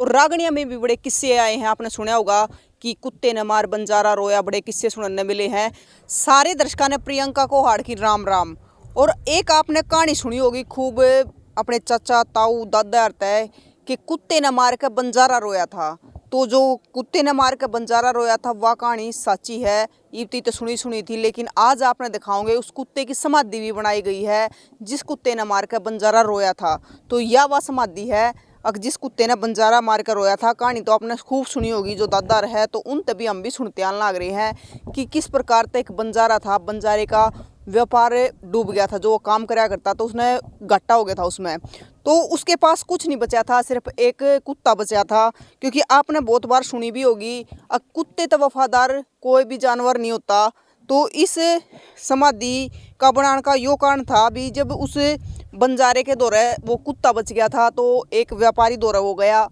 और रागणिया में भी बड़े किस्से आए हैं, आपने सुना होगा कि कुत्ते ने मार बंजारा रोया, बड़े किस्से सुनने मिले हैं। सारे दर्शकों ने प्रियंका को हाड़ की राम राम। और एक आपने कहानी सुनी होगी खूब, अपने चाचा ताऊ दादा है कि कुत्ते ने मार के बंजारा रोया था। तो जो कुत्ते ने मार के बंजारा रोया था वह कहानी सच्ची है, इतनी तो सुनी थी, लेकिन आज आपने दिखाओगे उस कुत्ते की समाधि भी बनाई गई है जिस कुत्ते ने मार के बंजारा रोया था। तो यह वह समाधि है अगर जिस कुत्ते ने बंजारा मार कर रोया था। कहानी तो आपने खूब सुनी होगी जो दादा है, तो उन तभी हम भी सुनते आने लग रहे हैं कि किस प्रकार तक एक बंजारा था, बंजारे का व्यापार डूब गया था। जो वो काम कराया करता तो उसने घाटा हो गया था उसमें, तो उसके पास कुछ नहीं बचा था, सिर्फ एक कुत्ता बचा था। क्योंकि आपने बहुत बार सुनी भी होगी कुत्ते तो वफादार कोई भी जानवर नहीं होता। तो इस समाधि का बनाने का यो कारण था भी, जब उस बंजारे के दौरे वो कुत्ता बच गया था तो एक व्यापारी दौरा हो गया।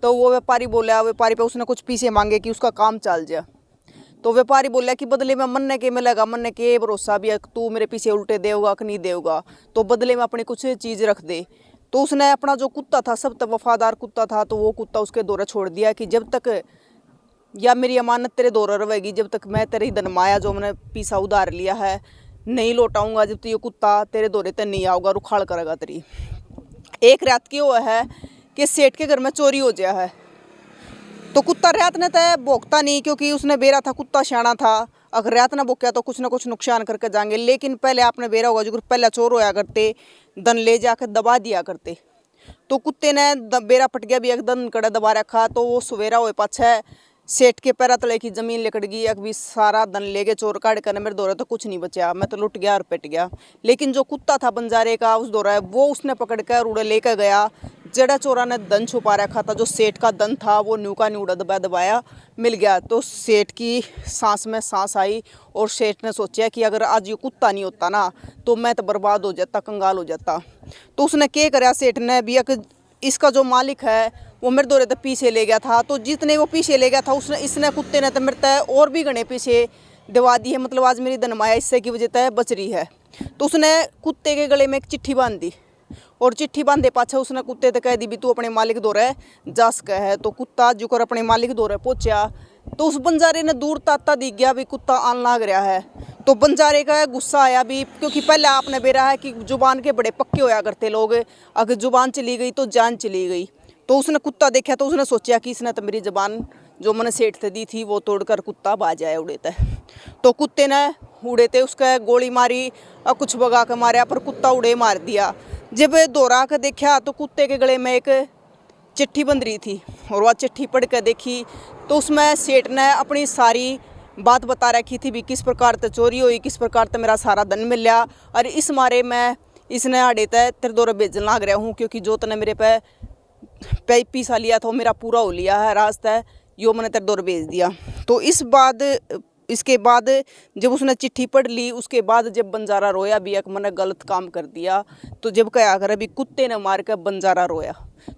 तो वो व्यापारी बोला, व्यापारी पे उसने कुछ पैसे मांगे कि उसका काम चल जाए। तो व्यापारी बोला कि बदले में मन्ने के मिलेगा, मन्ने के भरोसा भी है, तू मेरे पीछे उल्टे देगा कि नहीं देगा, तो बदले में अपनी कुछ चीज़ रख दे। तो उसने अपना जो कुत्ता था, सब तक वफादार कुत्ता था, तो वो कुत्ता उसके दौरे छोड़ दिया कि जब तक या मेरी अमानत तेरे दौरे रहेगी, जब तक मैं तेरे ही धन माया जो मैंने पीसा उधार लिया है नहीं लौटाऊंगा, जब तक ये कुत्ता तेरे दौरे तक नहीं आऊगा, रुखाड़ करेगा तेरी। एक रात की हुआ है कि सेठ के घर में चोरी हो गया है। तो कुत्ता रात ने तय भोगता नहीं, क्योंकि उसने बेरा था, कुत्ता सियाना था। अगर रात ना भोगया तो कुछ ना कुछ नुकसान करके जाएंगे। लेकिन पहले आपने बेरा होगा जो पहले चोर होया करते, दन ले जाकर दबा दिया करते। तो कुत्ते ने बेरा पट गया भी, एक दन कड़ा दबा रखा। तो वो सवेरा हुए पाछे सेठ के पैरा तले की जमीन लिकड़ गई, एक भी सारा धन ले गए चोर काट कर, मेरे दौरे तो कुछ नहीं बचा, मैं तो लुट गया और पिट गया। लेकिन जो कुत्ता था बंजारे का उस दौरा वो उसने पकड़ कर उड़े लेकर गया। जड़ा चोरा ने धन छुपा रखा था, जो सेठ का धन था वो न्यू का न्यू उड़ा दबाया मिल गया। तो सेठ की सांस में सांस आई और सेठ ने सोचा कि अगर आज ये कुत्ता नहीं होता ना तो मैं तो बर्बाद हो जाता, कंगाल हो जाता। तो उसने क्या कराया, सेठ ने भी इसका जो मालिक है वो मेरे दौरे तक पीछे ले गया था। तो जितने वो पीछे ले गया था उसने इसने कुत्ते ने तो मेरे तय और भी घने पीछे दिवा दी है, मतलब आज मेरी धनमाया इससे की वजह तय बच रही है। तो उसने कुत्ते के गले में एक चिट्ठी बांध दी और चिट्ठी बांधे पाछा उसने कुत्ते तक कह दी भी तू अपने मालिक दौरे जा सका है। तो कुत्ता जुकर अपने मालिक दौरे पहुंचा। तो उस बंजारे ने दूर ताता दिख गया भी कुत्ता आन लाग रहा है। तो बंजारे का गुस्सा आया भी, क्योंकि पहले आपने बेरा है कि जुबान के बड़े पक्के होया करते लोग, अगर जुबान चली गई तो जान चली गई। तो उसने कुत्ता देखा तो उसने सोचा कि इसने तो मेरी जुबान जो मैंने सेठ से दी थी वो तोड़कर कुत्ता बाज आया उड़े थे। तो कुत्ते ने उड़े थे उसका गोली मारी और कुछ भगा के मारा, पर कुत्ता उड़े मार दिया। जब दौड़ा कर देखा तो कुत्ते के गले में एक चिट्ठी बंध रही थी और वह चिट्ठी पढ़ कर देखी तो उसमें सेठ ने अपनी सारी बात बता रखी थी भी किस प्रकार से चोरी हुई, किस प्रकार से मेरा सारा धन मिला। और इस मारे मैं इसने आड़े तय तेरे दौरे भेजने लग रहा हूँ, क्योंकि जो तने मेरे पे पैसा लिया था वो मेरा पूरा हो लिया है, रास्ता यो मैंने तेरे दौरे भेज दिया। तो इसके बाद जब उसने चिट्ठी पढ़ ली, उसके बाद जब बंजारा रोया भी एक मैंने गलत काम कर दिया। तो जब क्या कर अभी कुत्ते ने मार कर बंजारा रोया,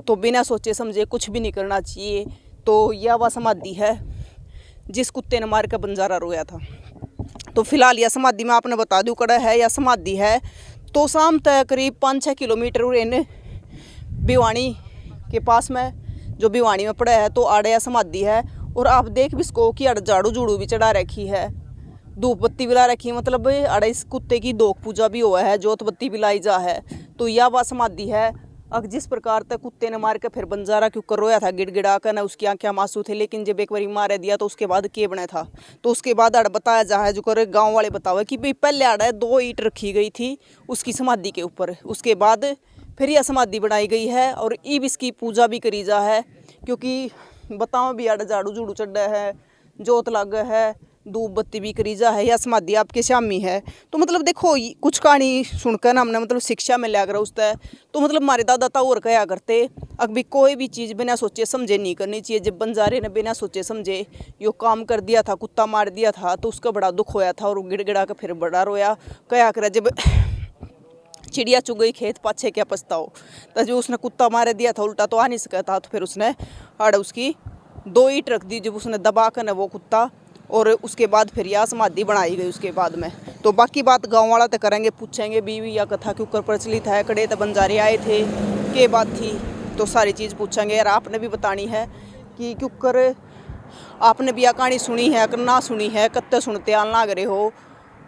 तो बिना सोचे समझे कुछ भी नहीं करना चाहिए। तो यह वह समाधि है जिस कुत्ते ने मार कर बंजारा रोया था। तो फिलहाल यह समाधि में आपने बता दूँ कड़ा है या समाधि है। तो शाम तक करीब 5-6 किलोमीटर इन भिवानी के पास में जो भिवानी में पड़ा है तो आड़े या समाधि है। और आप देख भी इसको कि अड़ झाड़ू झूड़ू भी चढ़ा रखी है, धूप बत्ती भी ला रखी है, मतलब अड़े इस कुत्ते की दोख पूजा भी हुआ है, जोत बत्ती भी लाई जा है। तो यह वह समाधि है अब जिस प्रकार तक कुत्ते ने मार के फिर बंजारा क्यों कर रोया था गिड़गिड़ा कर, ना उसकी आंखें मासूम थे। लेकिन जब एक बार मार दिया तो उसके बाद के बना था। तो उसके बाद अड़ बताया जा है जो कर गाँव वाले बतावे कि भाई पहले अड़ 2 ईंट रखी गई थी उसकी समाधि के ऊपर, उसके बाद फिर यह समाधि बनाई गई है और ईब इसकी पूजा भी करी जा है। क्योंकि बताओ भी अड़ झाड़ू झूड़ू चढ़ा है, जोत लग है, धूप बत्ती भी करी जा है, या समाधि आपके सामने है। तो मतलब देखो कुछ कहानी सुनकर ना हमने मतलब शिक्षा में लिया कर उससे। तो मतलब हमारे दादा था और कहा करते अब भी कोई भी चीज़ बिना सोचे समझे नहीं करनी चाहिए। जब बंजारे ने बिना सोचे समझे यो काम कर दिया था, कुत्ता मार दिया था, तो उसका बड़ा दुख होया था और गिड़गिड़ा कर फिर बड़ा रोया। कया कर जब चिड़िया चुग गई खेत पाछे क्या पछताओ। तो जो उसने कुत्ता मार दिया था उल्टा तो आ नहीं सका था, तो फिर उसने अड़ उसकी 2 ईंट रख दी जब उसने दबा कर न वो कुत्ता, और उसके बाद फिर यह समाधि बनाई गई उसके बाद में। तो बाकी बात गांव वाला तो करेंगे, पूछेंगे बीवी या कथा क्यों कर प्रचलित है, कड़े तो बंजारे आए थे के बात थी। तो सारी चीज़ पूछेंगे। और आपने भी बतानी है कि क्योंकर आपने भी यह कहानी सुनी है अगर ना सुनी है, कत्ते सुनते आल ना करे हो,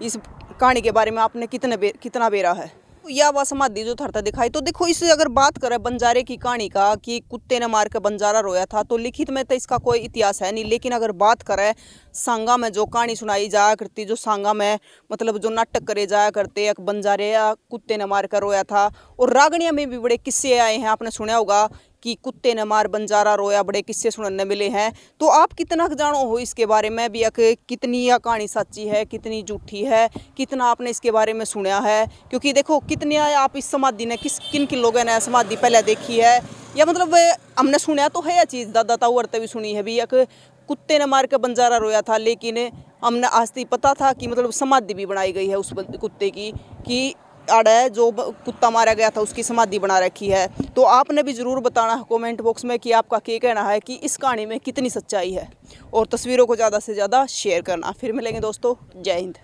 इस कहानी के बारे में आपने कितना बेरा है। यह वह समाधि जो थरता दिखाई, तो देखो इससे अगर बात करें बंजारे की कहानी का कि कुत्ते ने मार कर बंजारा रोया था, तो लिखित में तो इसका कोई इतिहास है नहीं। लेकिन अगर बात करें सांगा में जो कहानी सुनाई जाया करती, जो सांगा में मतलब जो नाटक करे जाया करते, एक बंजारे या कुत्ते ने मार कर रोया था। और रागणिया में भी बड़े किस्से आए हैं, आपने सुना होगा कि कुत्ते ने मार बंजारा रोया, बड़े किस्से सुनने मिले हैं। तो आप कितना जानो हो इसके बारे में भी, कितनी यह कहानी सच्ची है, कितनी झूठी है, कितना आपने इसके बारे में सुना है। क्योंकि देखो कितने आप इस समाधि ने किन किन लोगों ने समाधि पहले देखी है, या मतलब हमने सुना तो है यह चीज़, दादा ताऊ औरतें भी सुनी है भी, एक कुत्ते ने मार कर बंजारा रोया था। लेकिन हमने आज तक पता था कि मतलब समाधि भी बनाई गई है उस कुत्ते की, कि आड़े जो कुत्ता मारा गया था उसकी समाधि बना रखी है। तो आपने भी ज़रूर बताना है कमेंट बॉक्स में कि आपका क्या कहना है कि इस कहानी में कितनी सच्चाई है, और तस्वीरों को ज़्यादा से ज़्यादा शेयर करना। फिर मिलेंगे दोस्तों, जय हिंद।